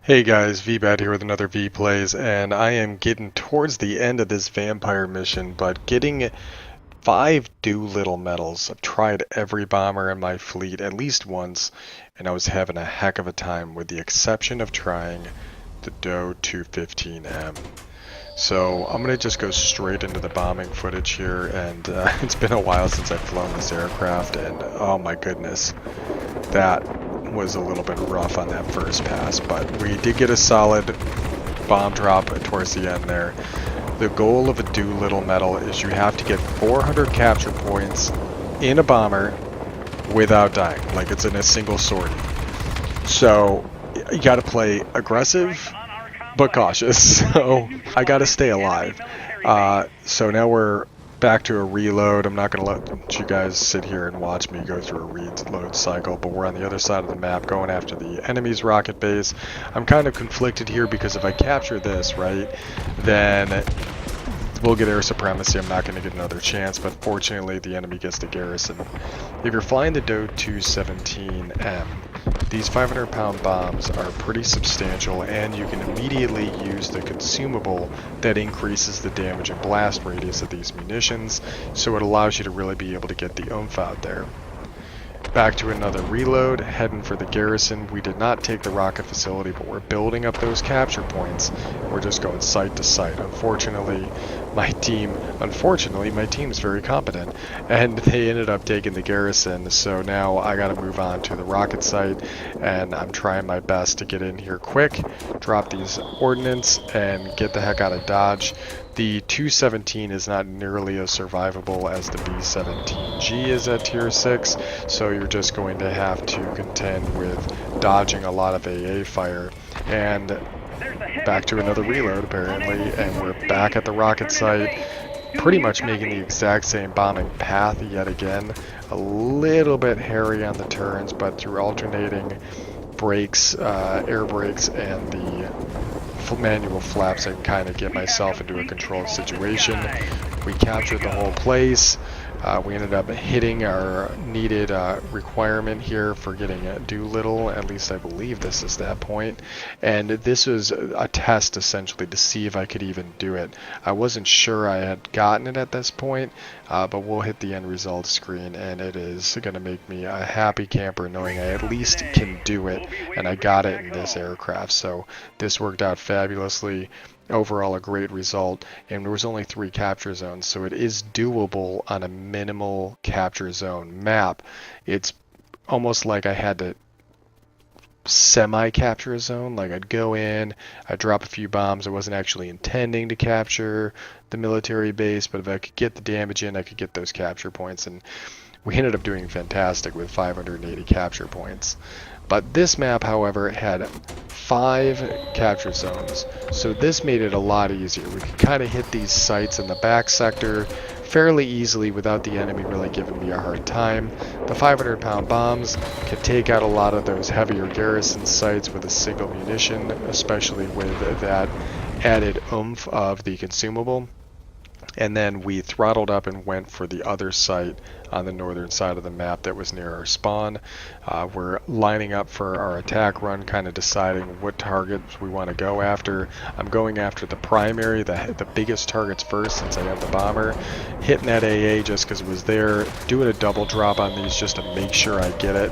Hey guys, Veebat here with another V-Plays, and I am getting towards the end of this vampire mission, but getting 5 Doolittle medals. I've tried every bomber in my fleet at least once, and I was having a heck of a time with the exception of trying the Do-215M. So I'm going to just go straight into the bombing footage here, and it's been a while since I've flown this aircraft, and oh my goodness, that was a little bit rough on that first pass, but we did get a solid bomb drop towards the end there. The goal of a Doolittle medal is you have to get 400 capture points in a bomber without dying, like it's in a single sortie. So you got to play aggressive but cautious, so I got to stay alive. So now we're back to a reload. I'm not going to let you guys sit here and watch me go through a reload cycle, but we're on the other side of the map going after the enemy's rocket base. I'm kind of conflicted here because if I capture this, right, then we'll get air supremacy. I'm not going to get another chance, but fortunately the enemy gets the garrison. If you're flying the Do-217M, these 500-pound bombs are pretty substantial, and you can immediately use the consumable that increases the damage and blast radius of these munitions, so it allows you to really be able to get the oomph out there. Back to another reload, heading for the garrison. We did not take the rocket facility, but we're building up those capture points. We're just going site to site. Unfortunately, my team is very competent, and they ended up taking the garrison, so now I gotta move on to the rocket site, and I'm trying my best to get in here quick, drop these ordnance, and get the heck out of Dodge. The 217 is not nearly as survivable as the B-17G is at tier 6, so you're just going to have to contend with dodging a lot of AA fire. And back to another reload apparently, and we're back at the rocket site, pretty much making the exact same bombing path yet again. A little bit hairy on the turns, but through alternating brakes, air brakes, and the manual flaps, I can kind of get myself into a controlled situation. We captured the whole place. We ended up hitting our needed requirement here for getting a Doolittle, at least I believe this is that point. And this was a test essentially to see if I could even do it. I wasn't sure I had gotten it at this point, but we'll hit the end result screen, and it is going to make me a happy camper knowing I at least can do it, and I got it in this aircraft. So this worked out fabulously. Overall a great result, and there was only 3 capture zones, so it is doable on a minimal capture zone map. It's almost like I had to semi-capture a zone, like I'd go in, I'd drop a few bombs. I wasn't actually intending to capture the military base, but if I could get the damage in, I could get those capture points, and we ended up doing fantastic with 580 capture points. But this map, however, had 5 capture zones, so this made it a lot easier. We could kind of hit these sites in the back sector fairly easily without the enemy really giving me a hard time. The 500-pound bombs could take out a lot of those heavier garrison sites with a single munition, especially with that added oomph of the consumable. And then we throttled up and went for the other site on the northern side of the map that was near our spawn. We're lining up for our attack run, kind of deciding what targets we want to go after. I'm going after the primary, the biggest targets first, since I have the bomber. Hitting that AA just because it was there. Doing a double drop on these just to make sure I get it.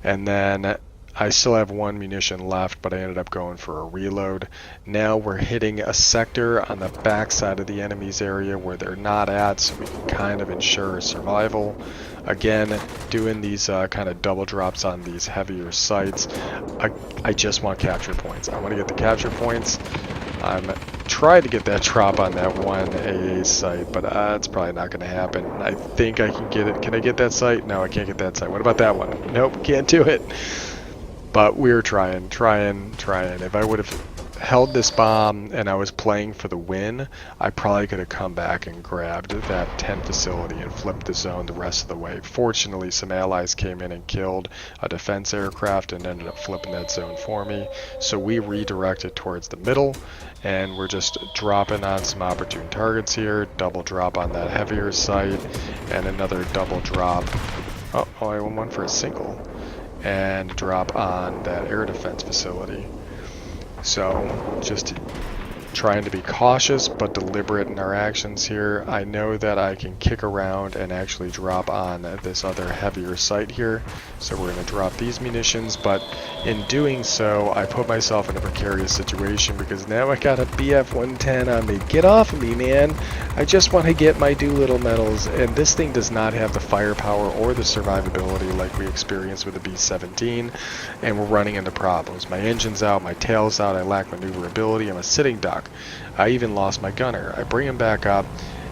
And then I still have 1 munition left, but I ended up going for a reload. Now we're hitting a sector on the back side of the enemy's area where they're not at, so we can kind of ensure survival. Again, doing these kind of double drops on these heavier sites. I just want capture points. I want to get the capture points. I'm trying to get that drop on that one AA site, but it's probably not going to happen. I think I can get it. Can I get that site? No, I can't get that site. What about that one? Nope, can't do it. But we were trying. If I would have held this bomb and I was playing for the win, I probably could have come back and grabbed that 10 facility and flipped the zone the rest of the way. Fortunately, some allies came in and killed a defense aircraft and ended up flipping that zone for me. So we redirected towards the middle, and we're just dropping on some opportune targets here. Double drop on that heavier site, and another double drop. Oh, I went one for a single. And drop on that air defense facility. So, just trying to be cautious but deliberate in our actions here. I know that I can kick around and actually drop on this other heavier site here. So we're going to drop these munitions, but in doing so, I put myself in a precarious situation because now I got a BF-110 on me. Get off of me, man! I just want to get my Doolittle medals, and this thing does not have the firepower or the survivability like we experienced with the B-17, and we're running into problems. My engine's out, my tail's out, I lack maneuverability, I'm a sitting duck. I even lost my gunner. I bring him back up,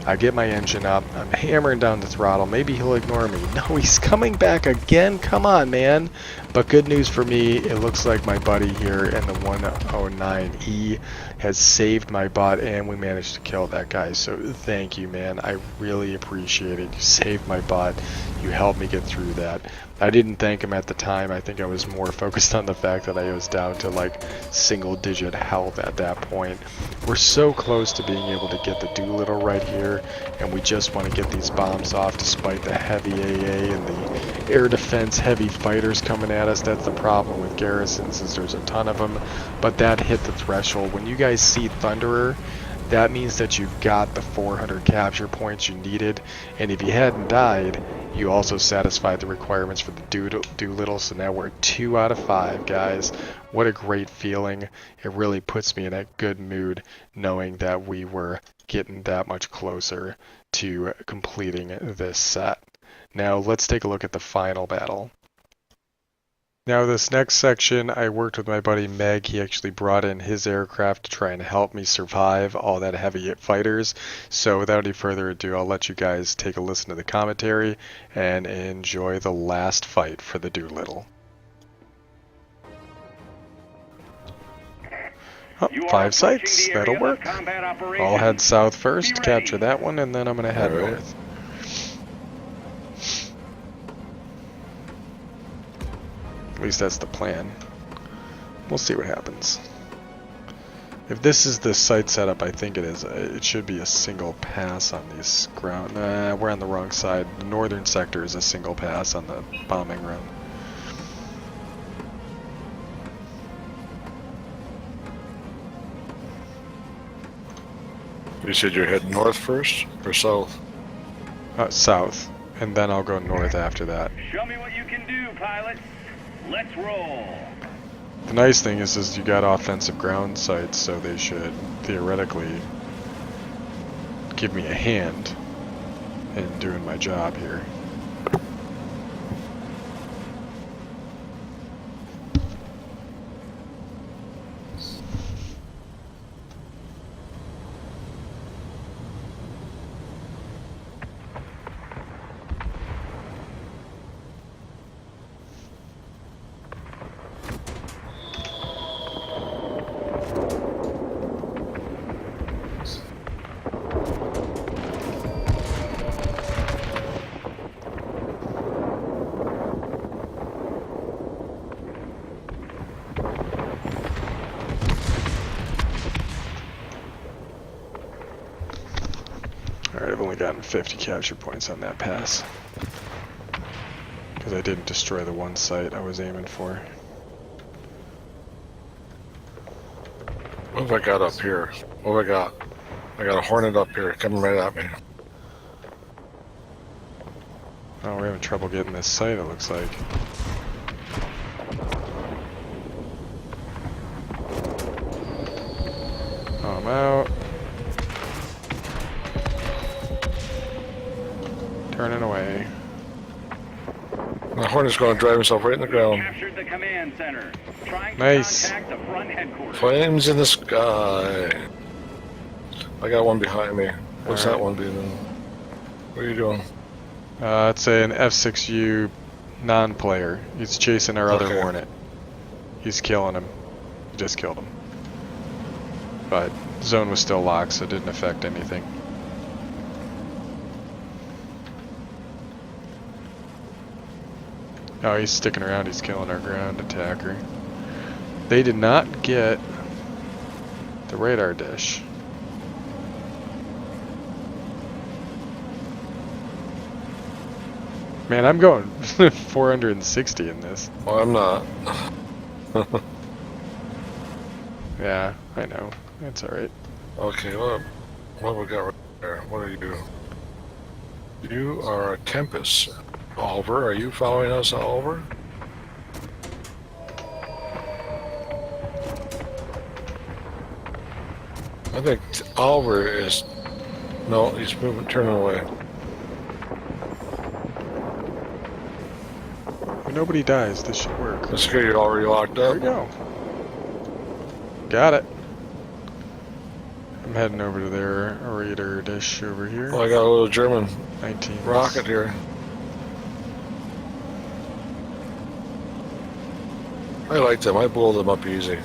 I get my engine up, I'm hammering down the throttle, maybe he'll ignore me. No, he's coming back again, come on, man. But good news for me, it looks like my buddy here in the 109E has saved my butt, and we managed to kill that guy. So thank you, man. I really appreciate it. You saved my butt. You helped me get through that. I didn't thank him at the time. I think I was more focused on the fact that I was down to like single-digit health at that point. We're so close to being able to get the Doolittle right here, and we just want to get these bombs off despite the heavy AA and the air defense heavy fighters coming at us. That's the problem with garrisons, is there's a ton of them, but that hit the threshold. When you guys see Thunderer, that means that you've got the 400 capture points you needed, and if you hadn't died, you also satisfied the requirements for the Doolittle, so now we're 2 out of 5, guys. What a great feeling. It really puts me in a good mood knowing that we were getting that much closer to completing this set. Now let's take a look at the final battle. Now this next section, I worked with my buddy Meg. He actually brought in his aircraft to try and help me survive all that heavy fighters. So without any further ado, I'll let you guys take a listen to the commentary and enjoy the last fight for the Doolittle. Oh, 5 sites, that'll work. I'll head south first, capture that one, and then I'm going to head north. At least that's the plan. We'll see what happens. If this is the site setup, I think it is. It should be a single pass on these ground. We're on the wrong side. The northern sector is a single pass on the bombing run. You said you're heading north first or south? South, and then I'll go north after that. Show me what you can do, pilot. Let's roll. The nice thing is you got offensive ground sites, so they should theoretically give me a hand in doing my job here. Alright, I've only gotten 50 capture points on that pass, because I didn't destroy the one site I was aiming for. What have I got up here? What have I got? I got a Hornet up here coming right at me. Oh, we're having trouble getting this site, it looks like. Oh, I'm out. Turning away. The Hornet's going to drive himself right in the ground. Captured the command center. Trying to Nice. contact the front headquarters. Flames in the sky. I got one behind me. What's that one doing? What are you doing? It's an F6U non-player. He's chasing our other Okay. Hornet. He's killing him. He just killed him. but zone was still locked, so it didn't affect anything. Oh, he's sticking around. He's killing our ground attacker. They did not get the radar dish. Man, I'm going 460 in this. Well, I'm not. Yeah, I know. That's alright. Okay, what we got right there? What are you? You are a Tempest. Oliver, are you following us, Oliver? I think Oliver is... No, he's moving, turning away. If nobody dies, this should work. That's good, you're already locked There up. we go. Got it. I'm heading over to their radar dish over here. Well, I got a little German 19 rocket here. I like them. I blow them up easy.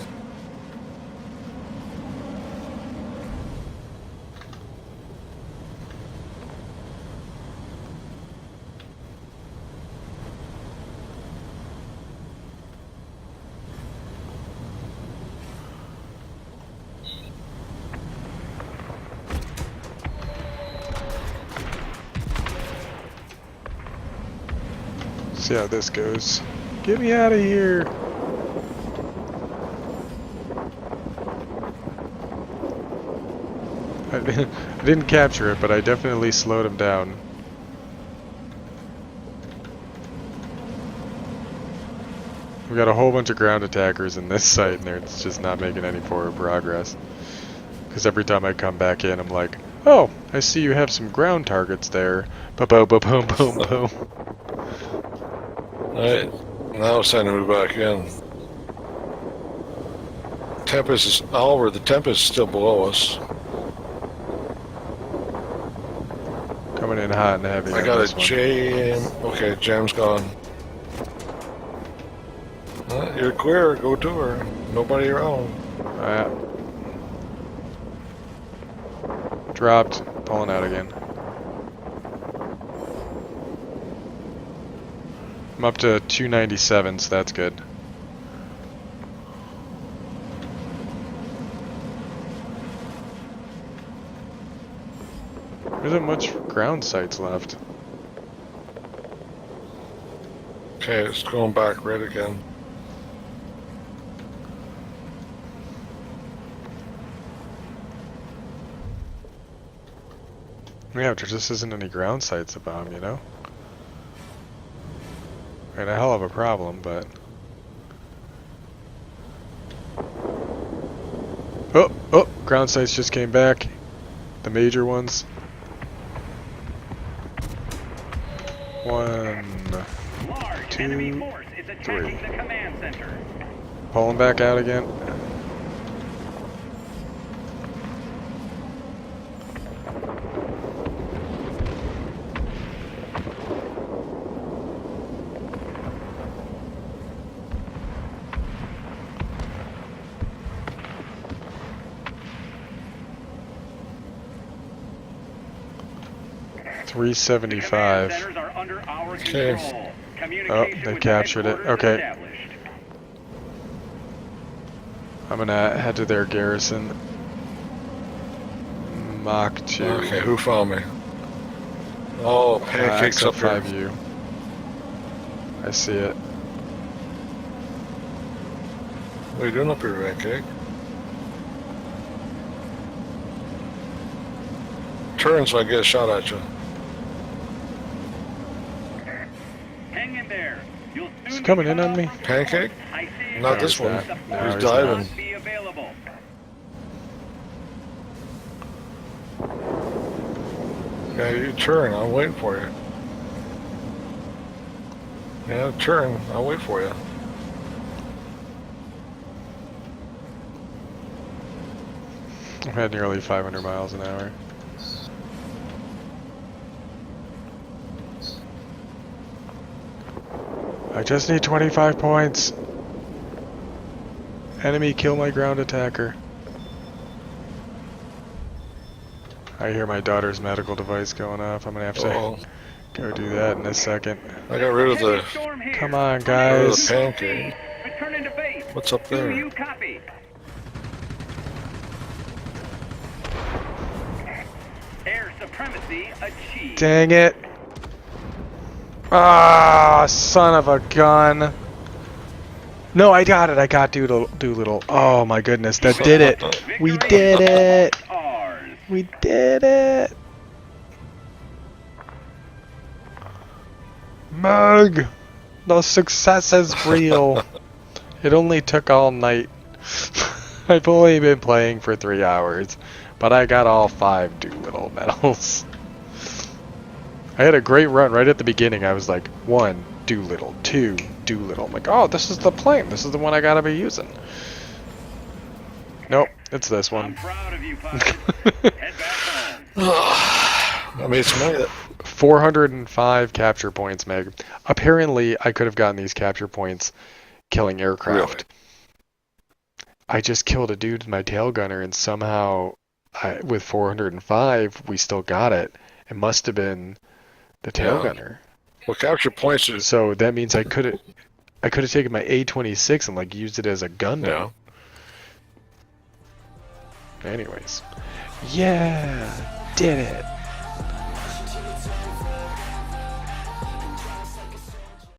See how this goes. Get me out of here! I didn't capture it, but I definitely slowed him down. We got a whole bunch of ground attackers in this site, and it's just not making any forward progress. Because every time I come back in, I'm like, oh, I see you have some ground targets there. Ba-boom, ba-boom, boom, boom. Alright, now it's time to move back in. Tempest is... Oliver, the Tempest is still below us. Coming in hot and heavy. I on got this a one. jam. Okay, jam's gone. You're clear. Go to her. Nobody around. Dropped. Pulling out again. I'm up to 297, so that's good. There isn't much ground sites left. Okay, it's going back red again. Yeah, there just isn't any ground sites about them, you know? And a hell of a problem, but... Oh! Ground sites just came back. The major ones. One, Large enemy force is attacking three. the command center. Pulling back out again. Command 375. centers are under our Okay. control. Oh, Communication they with captured it. headquarters Okay. established. I'm gonna head to their garrison. Mach 2. Okay, who found me? Oh, pancakes up here. XF5U. I see it. What are you doing up here, pancake? Turn so I get a shot at you. Hang in there. You'll soon He's be coming cut in on off me. from Pancake? support. I see Not No, this he's one. not. No, He's he's diving. Must be available. Yeah, you turn. I'm waiting for you. Yeah, turn. I'll wait for you. I'm at nearly 500 miles an hour. I just need 25 points. Enemy, kill my ground attacker. I hear my daughter's medical device going off. I'm gonna have to Oh, go do that in a second. I got rid of the Heavy storm here. Come on, rid of the guys. pancake. Returning to base. What's up Do there? you copy? Air supremacy achieved. Dang it. Ah, son of a gun. No, I got it. I got Doolittle. Oh my goodness, that did it. We Victory did it. is ours. We did it. Mug, the success is real. It only took all night. I've only been playing for 3 hours, but I got all 5 Doolittle medals. I had a great run right at the beginning. I was like, 1 Doolittle, 2 Doolittle. I'm like, oh, this is the plane. This is the one I gotta be using. Nope, it's this I'm one. proud of you, pilot. Head back home. I made some money. 405 capture points, Meg. Apparently, I could have gotten these capture points killing aircraft. I just killed a dude with my tail gunner, and somehow, with 405, we still got it. It must have been the tail Yeah. gunner. Well, capture points is So that means I could have taken my A-26 and like used it as a gun. yeah. Anyways, yeah, did it.